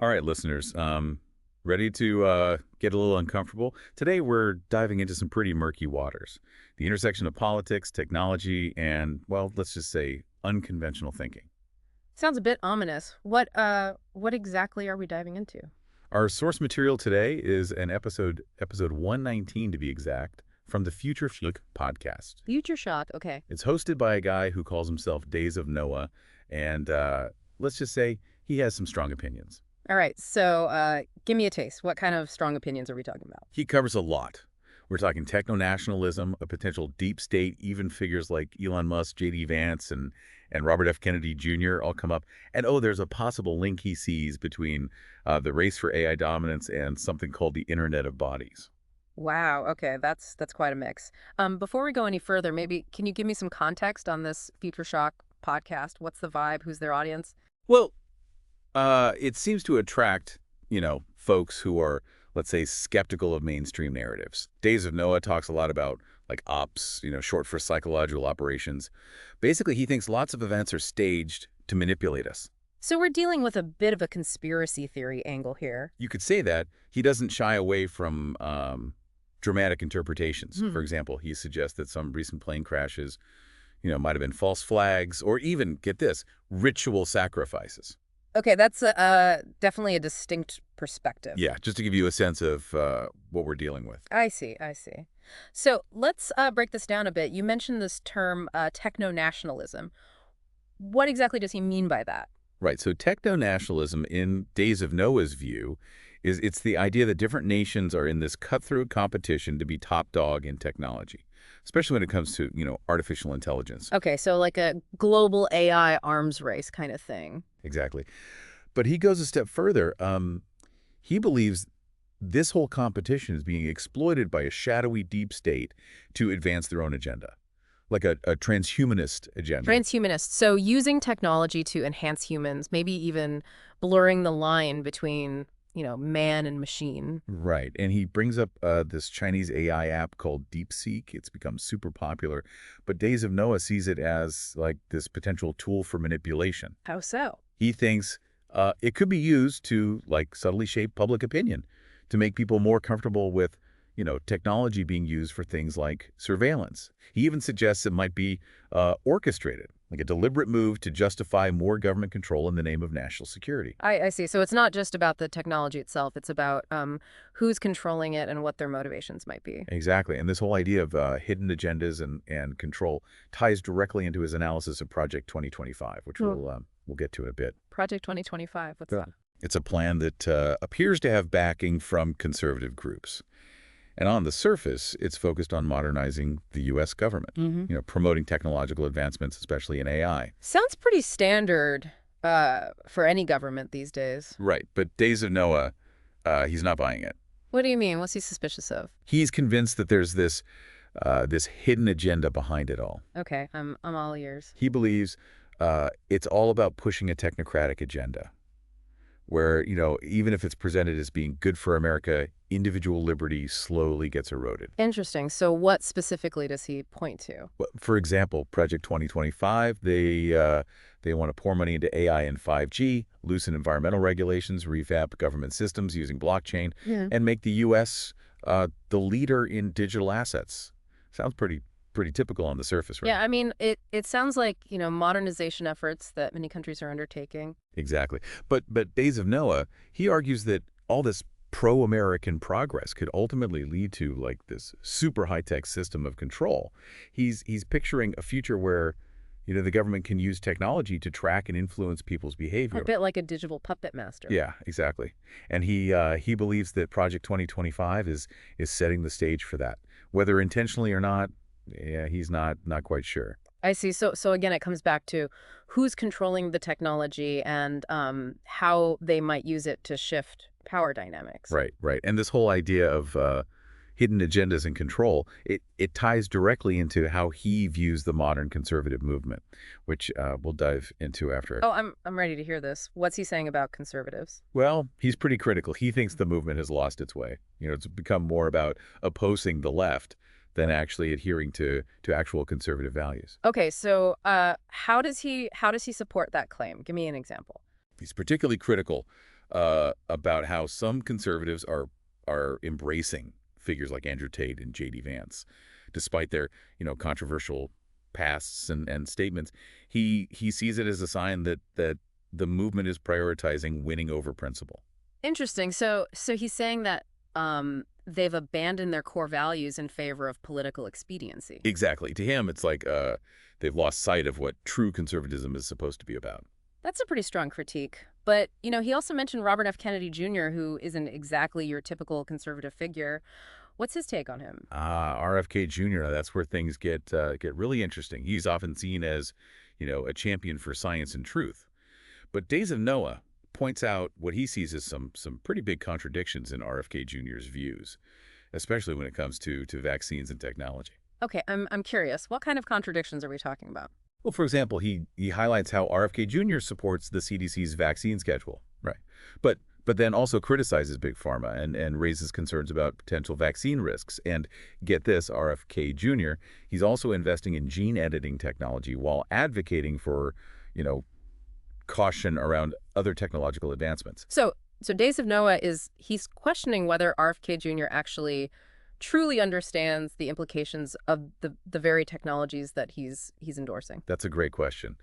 All right, listeners, ready to get a little uncomfortable? Today, we're diving into some pretty murky waters. The intersection of politics, technology, and, well, let's just say unconventional thinking. Sounds a bit ominous. What exactly are we diving into? Our source material today is an episode 119 to be exact, from the Future Shook podcast. Future shock. Okay. It's hosted by a guy who calls himself Days of Noah, and let's just say he has some strong opinions. All right. So, give me a taste. What kind of strong opinions are we talking about? He covers a lot. We're talking techno-nationalism, a potential deep state, even figures like Elon Musk, J.D. Vance, and Robert F. Kennedy Jr. all come up. And oh, there's a possible link he sees between the race for AI dominance and something called the Internet of Bodies. Wow. Okay. That's quite a mix. Before we go any further, maybe can you give me some context on this Future Shock podcast? What's the vibe? Who's their audience? Well, it seems to attract, folks who are, let's say, skeptical of mainstream narratives. Days of Noah talks a lot about, like, ops, short for psychological operations. Basically, he thinks lots of events are staged to manipulate us. So we're dealing with a bit of a conspiracy theory angle here. You could say that. He doesn't shy away from dramatic interpretations. Hmm. For example, he suggests that some recent plane crashes, might have been false flags or even, get this, ritual sacrifices. Okay, that's definitely a distinct perspective. Yeah, just to give you a sense of what we're dealing with. I see, I see. So let's break this down a bit. You mentioned this term techno-nationalism. What exactly does he mean by that? Right, so techno-nationalism, in Days of Noah's view, it's the idea that different nations are in this cutthroat competition to be top dog in technology, especially when it comes to, artificial intelligence. Okay, so like a global AI arms race kind of thing. Exactly. But he goes a step further. He believes this whole competition is being exploited by a shadowy deep state to advance their own agenda, like a transhumanist agenda. Transhumanist. So using technology to enhance humans, maybe even blurring the line between, man and machine. Right. And he brings up this Chinese AI app called DeepSeek. It's become super popular. But Days of Noah sees it as like this potential tool for manipulation. How so? He thinks it could be used to like subtly shape public opinion, to make people more comfortable with, technology being used for things like surveillance. He even suggests it might be orchestrated, like a deliberate move to justify more government control in the name of national security. I see. So it's not just about the technology itself. It's about who's controlling it and what their motivations might be. Exactly. And this whole idea of hidden agendas and control ties directly into his analysis of Project 2025, which we'll get to in a bit. Project 2025. What's that? It's a plan that appears to have backing from conservative groups. And on the surface, it's focused on modernizing the U.S. government, promoting technological advancements, especially in AI. Sounds pretty standard for any government these days. Right. But Days of Noah, he's not buying it. What do you mean? What's he suspicious of? He's convinced that there's this hidden agenda behind it all. Okay, I'm all ears. He believes it's all about pushing a technocratic agenda where, even if it's presented as being good for America, individual liberty slowly gets eroded. Interesting. So what specifically does he point to? Well, for example, Project 2025, they want to pour money into AI and 5G, loosen environmental regulations, revamp government systems using blockchain, and make the U.S. The leader in digital assets. Sounds pretty typical on the surface, right? Yeah, I mean, it sounds like, modernization efforts that many countries are undertaking. Exactly. But Days of Noah, he argues that all this pro-American progress could ultimately lead to like this super high-tech system of control. He's picturing a future where, the government can use technology to track and influence people's behavior. A bit like a digital puppet master. Yeah, exactly. And he believes that Project 2025 is setting the stage for that. Whether intentionally or not, yeah, he's not quite sure. I see. So again, it comes back to who's controlling the technology and how they might use it to shift power dynamics. Right. And this whole idea of hidden agendas and control, it ties directly into how he views the modern conservative movement, which we'll dive into after. Oh, I'm ready to hear this. What's he saying about conservatives? Well, he's pretty critical. He thinks the movement has lost its way. It's become more about opposing the left than actually adhering to actual conservative values. Okay, so how does he support that claim? Give me an example. He's particularly critical about how some conservatives are embracing figures like Andrew Tate and J.D. Vance, despite their controversial pasts and statements. He sees it as a sign that the movement is prioritizing winning over principle. Interesting. So he's saying that they've abandoned their core values in favor of political expediency. Exactly. To him, it's like they've lost sight of what true conservatism is supposed to be about. That's a pretty strong critique. But, he also mentioned Robert F. Kennedy Jr., who isn't exactly your typical conservative figure. What's his take on him? RFK Jr., that's where things get really interesting. He's often seen as, a champion for science and truth. But Days of Noah points out what he sees as some pretty big contradictions in RFK Jr.'s views, especially when it comes to vaccines and technology. Okay, I'm curious. What kind of contradictions are we talking about? Well, for example, he highlights how RFK Jr. supports the CDC's vaccine schedule, right? But then also criticizes Big Pharma and raises concerns about potential vaccine risks. And get this, RFK Jr., he's also investing in gene editing technology while advocating for, caution around other technological advancements. So Days of Noah he's questioning whether RFK Jr. actually truly understands the implications of the very technologies that he's endorsing. That's a great question.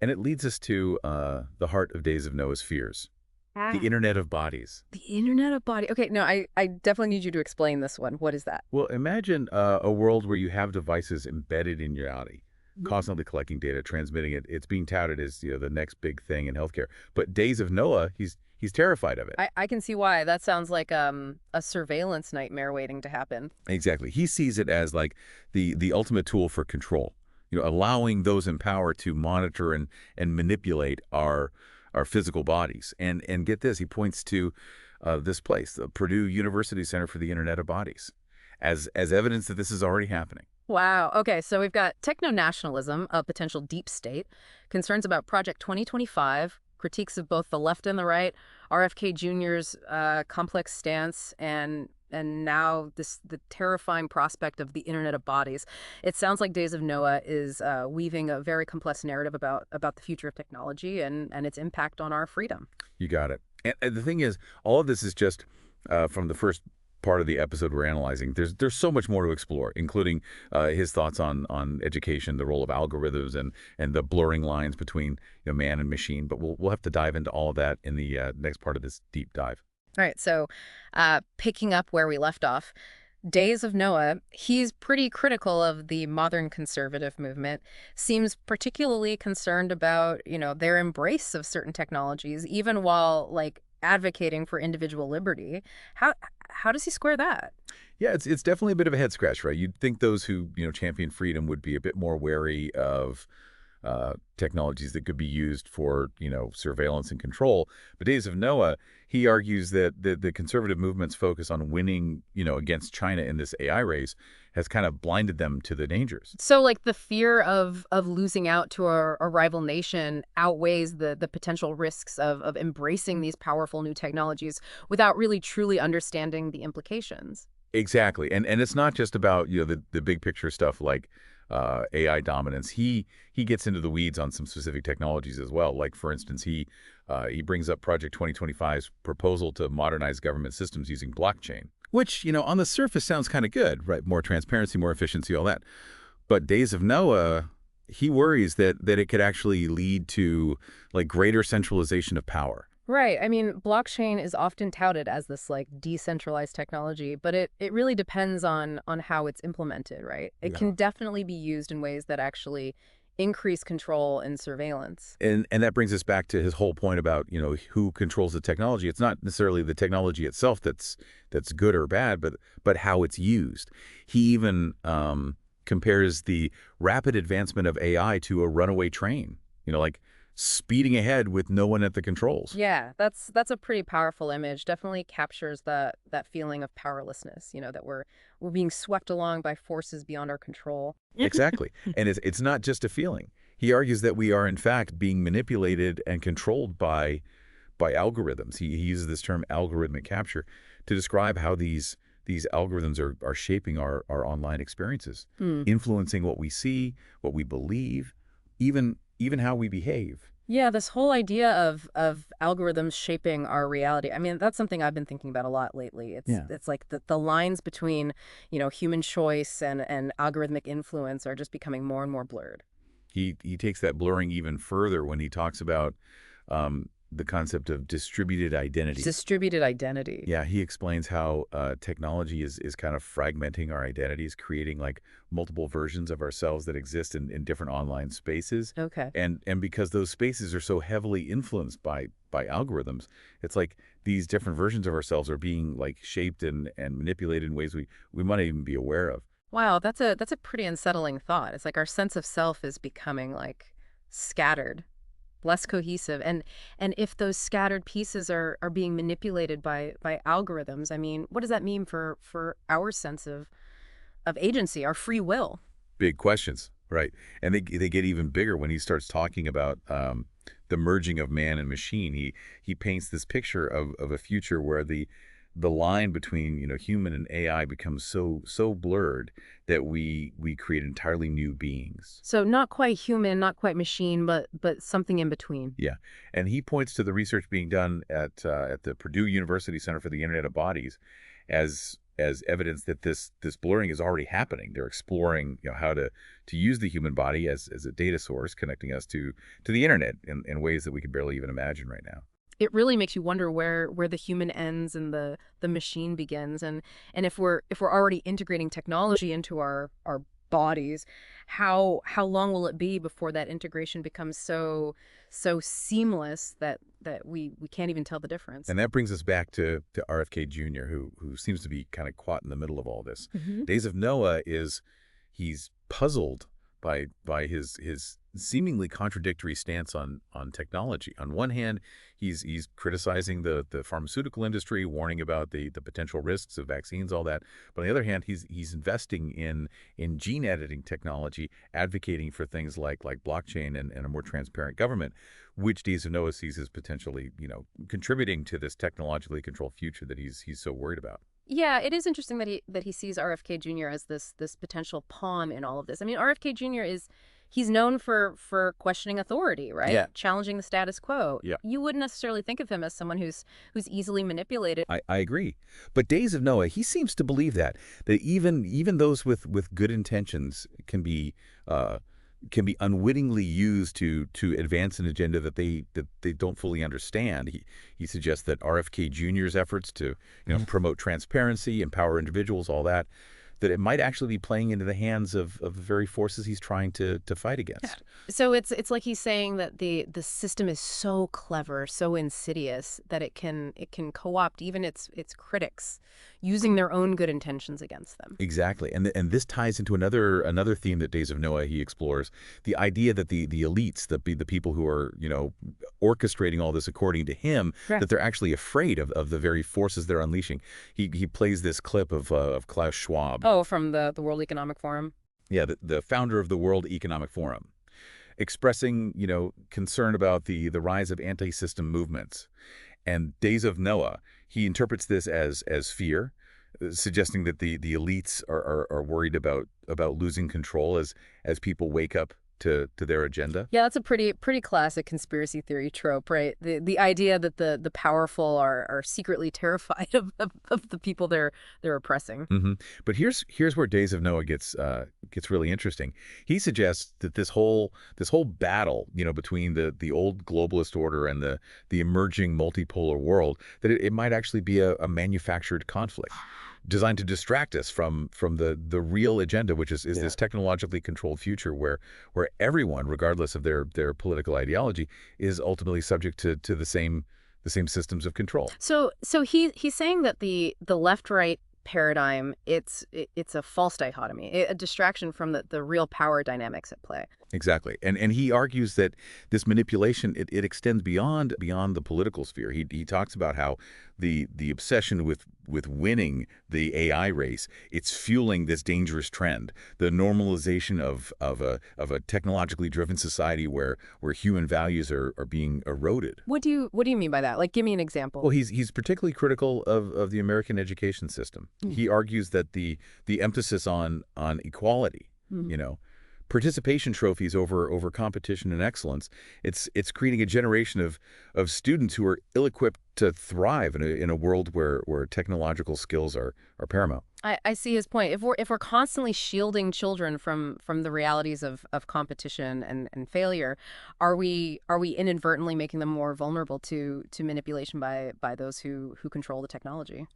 And it leads us to the heart of Days of Noah's fears, the Internet of Bodies. The Internet of Body. Okay, no, I definitely need you to explain this one. What is that? Well, imagine a world where you have devices embedded in your body, constantly collecting data, transmitting it. It's being touted as the next big thing in healthcare. But Days of Noah, he's terrified of it. I can see why. That sounds like a surveillance nightmare waiting to happen. Exactly. He sees it as like the ultimate tool for control. Allowing those in power to monitor and manipulate our physical bodies. And get this, he points to this place, the Purdue University Center for the Internet of Bodies, as evidence that this is already happening. Wow. Okay, so we've got techno-nationalism, a potential deep state, concerns about Project 2025, critiques of both the left and the right, RFK Jr.'s complex stance, and now the terrifying prospect of the Internet of Bodies. It sounds like Days of Noah is weaving a very complex narrative about the future of technology and its impact on our freedom. You got it. And the thing is, all of this is just from the first part of the episode we're analyzing. There's so much more to explore, including his thoughts on education, the role of algorithms, and the blurring lines between man and machine. But we'll have to dive into all of that in the next part of this deep dive. All right, so picking up where we left off, Days of Noah, he's pretty critical of the modern conservative movement, seems particularly concerned about, their embrace of certain technologies, even while, advocating for individual liberty. How does he square that? Yeah, it's definitely a bit of a head scratch, right? You'd think those who champion freedom would be a bit more wary of technologies that could be used for surveillance and control. But Days of Noah, he argues that the conservative movement's focus on winning against China in this AI race has kind of blinded them to the dangers. So, the fear of losing out to a rival nation outweighs the potential risks of embracing these powerful new technologies without really truly understanding the implications. Exactly. And it's not just about the big picture stuff like AI dominance. He gets into the weeds on some specific technologies as well. Like, for instance, he brings up Project 2025's proposal to modernize government systems using blockchain, which, on the surface sounds kind of good, right? More transparency, more efficiency, all that. But Days of Noah, he worries that it could actually lead to greater centralization of power. Right. I mean, blockchain is often touted as this decentralized technology, but it really depends on how it's implemented, right? It Yeah. can definitely be used in ways that actually increase control and surveillance. And that brings us back to his whole point about, who controls the technology. It's not necessarily the technology itself that's good or bad, but how it's used. He even compares the rapid advancement of AI to a runaway train, speeding ahead with no one at the controls. Yeah, that's a pretty powerful image. Definitely captures that feeling of powerlessness, that we're being swept along by forces beyond our control. Exactly. And it's not just a feeling. He argues that we are, in fact, being manipulated and controlled by algorithms. He uses this term algorithmic capture to describe how these algorithms are shaping our online experiences, influencing what we see, what we believe, even how we behave. Yeah, this whole idea of algorithms shaping our reality. I mean, that's something I've been thinking about a lot lately. Yeah. It's like the lines between, human choice and algorithmic influence are just becoming more and more blurred. He takes that blurring even further when he talks about the concept of distributed identity. Distributed identity. Yeah, he explains how technology is kind of fragmenting our identities, creating like multiple versions of ourselves that exist in different online spaces. Okay. And because those spaces are so heavily influenced by algorithms, it's like these different versions of ourselves are being like shaped and manipulated in ways we might not even be aware of. Wow, that's a pretty unsettling thought. It's like our sense of self is becoming like scattered, less cohesive. And if those scattered pieces are being manipulated by algorithms, I mean, what does that mean for our sense of agency, our free will? Big questions, right? And they get even bigger when he starts talking about the merging of man and machine. He paints this picture of a future where the line between human and AI becomes so blurred that we create entirely new beings. So not quite human, not quite machine, but something in between. Yeah, and he points to the research being done at the Purdue University Center for the Internet of Bodies as evidence that this blurring is already happening. They're exploring how to use the human body as a data source, connecting us to the internet in ways that we can barely even imagine right now. It really makes you wonder where the human ends and the machine begins, and if we're already integrating technology into our bodies, how long will it be before that integration becomes so seamless that we can't even tell the difference? And that brings us back to RFK Jr., who seems to be kind of caught in the middle of all this. Hmm. Days of Noah he's puzzled by his seemingly contradictory stance on technology. On one hand, he's criticizing the pharmaceutical industry, warning about the potential risks of vaccines, all that. But on the other hand, he's investing in gene editing technology, advocating for things like blockchain and a more transparent government, which Days of Noah sees as potentially contributing to this technologically controlled future that he's so worried about. Yeah, it is interesting that he sees RFK Jr. as this potential pawn in all of this. I mean, RFK Jr. He's known for questioning authority, right? Yeah. Challenging the status quo. Yeah. You wouldn't necessarily think of him as someone who's easily manipulated. I agree. But Days of Noah, he seems to believe that even those with good intentions can be unwittingly used to advance an agenda that they don't fully understand. He suggests that RFK Jr.'s efforts to promote transparency, empower individuals, all that it might actually be playing into the hands of the very forces he's trying to fight against. So it's like he's saying that the system is so clever, so insidious that it can co-opt even its critics, using their own good intentions against them. Exactly, and this ties into another theme that Days of Noah he explores: the idea that the elites, the people who are orchestrating all this according to him, that they're actually afraid of the very forces they're unleashing. He plays this clip of Klaus Schwab. Oh, from the World Economic Forum. Yeah, the founder of the World Economic Forum, expressing concern about the rise of anti-system movements. And Days of Noah, he interprets this as fear, suggesting that the elites are worried about losing control as people wake up to their agenda. Yeah, that's a pretty classic conspiracy theory trope, right? The idea that the powerful are secretly terrified of the people they're oppressing. But here's where Days of Noah gets really interesting. He suggests that this whole battle, between the old globalist order and the emerging multipolar world, that it might actually be a manufactured conflict designed to distract us from the real agenda, which is this technologically controlled future where everyone, regardless of their political ideology, is ultimately subject to the same systems of control. So he's saying that the left-right paradigm, it's a false dichotomy, a distraction from the real power dynamics at play. Exactly. And he argues that this manipulation, it extends beyond the political sphere. He talks about how the obsession with winning the AI race, it's fueling this dangerous trend, the normalization of a technologically driven society where human values are being eroded. What do you mean by that? Like, give me an example. Well, he's particularly critical of the American education system. He argues that the emphasis on equality, participation trophies over competition and excellence. It's creating a generation of students who are ill-equipped to thrive in a world where technological skills are paramount. I see his point. If we're constantly shielding children from the realities of competition and failure, are we inadvertently making them more vulnerable to manipulation by those who control the technology?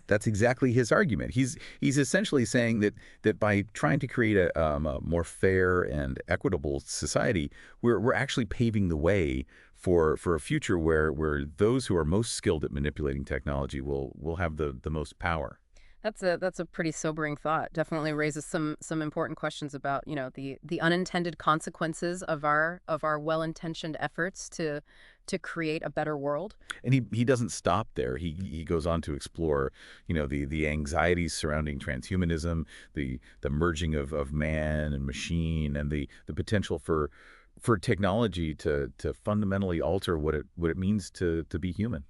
That's exactly his argument. He's essentially saying that by trying to create a more fair and equitable society, we're actually paving the way for a future where those who are most skilled at manipulating technology will have the most power. That's a pretty sobering thought. Definitely raises some important questions about, the unintended consequences of our well-intentioned efforts to create a better world. And he doesn't stop there. He goes on to explore, the anxieties surrounding transhumanism, the merging of man and machine, and the potential for technology to fundamentally alter what it means to be human.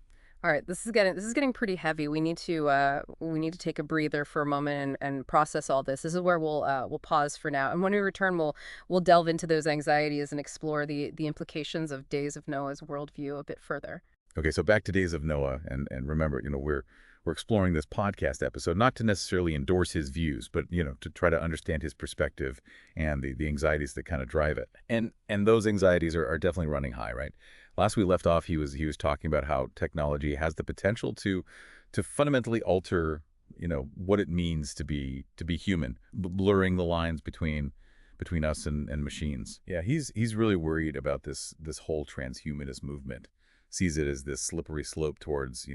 All right, this is getting pretty heavy. We need to take a breather for a moment and process all this. This is where we'll pause for now, and when we return, we'll delve into those anxieties and explore the implications of Days of Noah's worldview a bit further. Okay, so back to Days of Noah, and remember, we're exploring this podcast episode not to necessarily endorse his views, but to try to understand his perspective and the anxieties that kind of drive it. And those anxieties are definitely running high, right? Last we left off, he was talking about how technology has the potential to fundamentally alter, what it means to be human, blurring the lines between us and machines. Yeah, he's really worried about this whole transhumanist movement. Sees it as this slippery slope towards,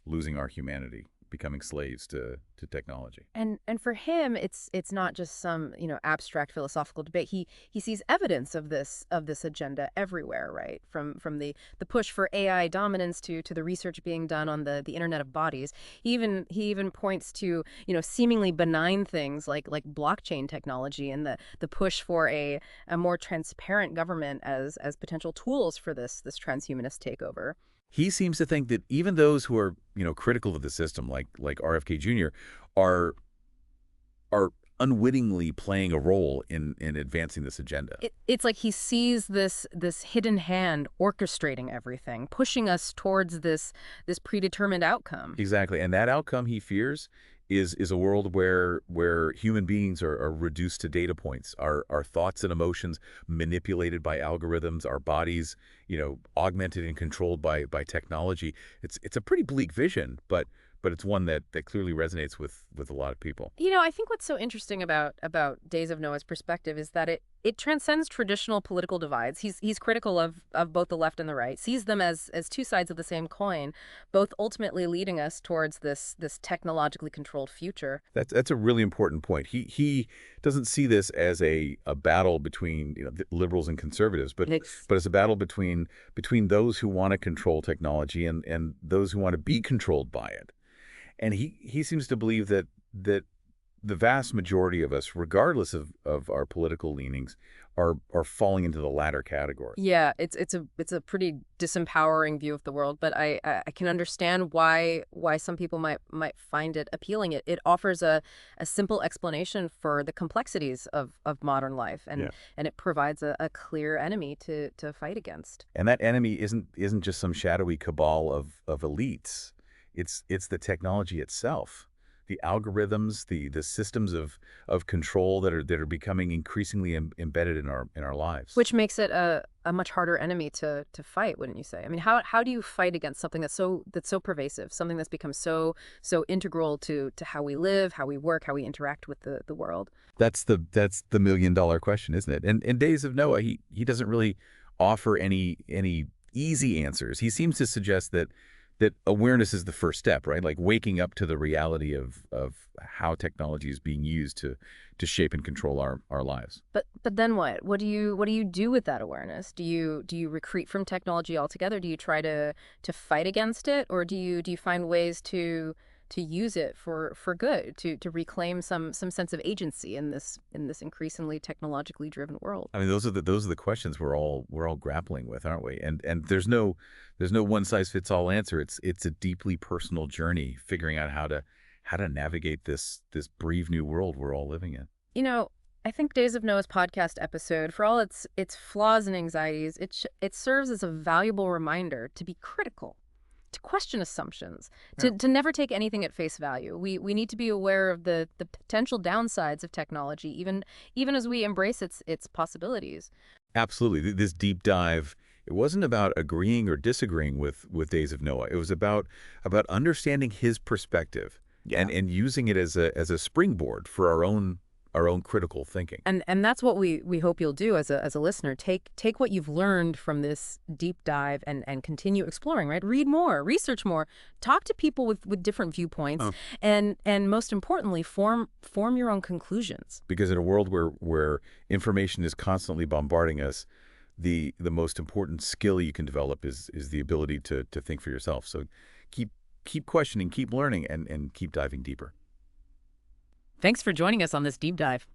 losing our humanity, becoming slaves to technology. And for him, it's not just some abstract philosophical debate. He sees evidence of this agenda everywhere, right? From the push for AI dominance to the research being done on the Internet of Bodies. He even points to seemingly benign things like blockchain technology and the push for a more transparent government as potential tools for this transhumanist takeover. He seems to think that even those who are, critical of the system, like RFK Jr., are are unwittingly playing a role in advancing this agenda. It's like he sees this hidden hand orchestrating everything, pushing us towards this predetermined outcome. Exactly. And that outcome he fears is a world where human beings are reduced to data points, our thoughts and emotions manipulated by algorithms, our bodies, augmented and controlled by technology. It's a pretty bleak vision, but it's one that clearly resonates with a lot of people. I think what's so interesting about Days of Noah's perspective is that it transcends traditional political divides. He's critical of both the left and the right, sees them as two sides of the same coin, both ultimately leading us towards this technologically controlled future. That's a really important point. He doesn't see this as a battle between the liberals and conservatives, but as a battle between those who want to control technology and those who want to be controlled by it. And he seems to believe that the vast majority of us, regardless of our political leanings, are falling into the latter category. Yeah, it's a pretty disempowering view of the world, but I can understand why some people might find it appealing. It offers a simple explanation for the complexities of modern life, and Yeah. and it provides a clear enemy to fight against. And that enemy isn't just some shadowy cabal of elites. It's the technology itself, the algorithms, the systems of control that are becoming increasingly embedded in our lives. Which makes it a much harder enemy to fight, wouldn't you say? I mean, how do you fight against something that's so pervasive, something that's become so integral to how we live, how we work, how we interact with the world? That's the million-dollar question, isn't it? And in Days of Noah, he doesn't really offer any easy answers. He seems to suggest that awareness is the first step, right? Like waking up to the reality of how technology is being used to shape and control our lives. But then what? What do you do with that awareness? Do you retreat from technology altogether? Do you try to fight against it, or do you find ways to use it for good, to reclaim some sense of agency in this increasingly technologically driven world? I mean, those are the questions we're all grappling with, aren't we? And there's no one size fits all answer. It's a deeply personal journey figuring out how to navigate this brave new world we're all living in. You know, I think Days of Noah's podcast episode, for all its flaws and anxieties, it serves as a valuable reminder to be critical, to question assumptions, Yeah. to never take anything at face value. We need to be aware of the potential downsides of technology, even as we embrace its possibilities. Absolutely. This deep dive, it wasn't about agreeing or disagreeing with Days of Noah. It was about understanding his perspective Yeah. and using it as a springboard for our own critical thinking. And that's what we hope you'll do as a listener. Take what you've learned from this deep dive and continue exploring, right? Read more, research more, talk to people with different viewpoints, Oh. and most importantly, form your own conclusions. Because in a world where information is constantly bombarding us, the most important skill you can develop is the ability to think for yourself. So keep questioning, keep learning, and keep diving deeper. Thanks for joining us on this deep dive.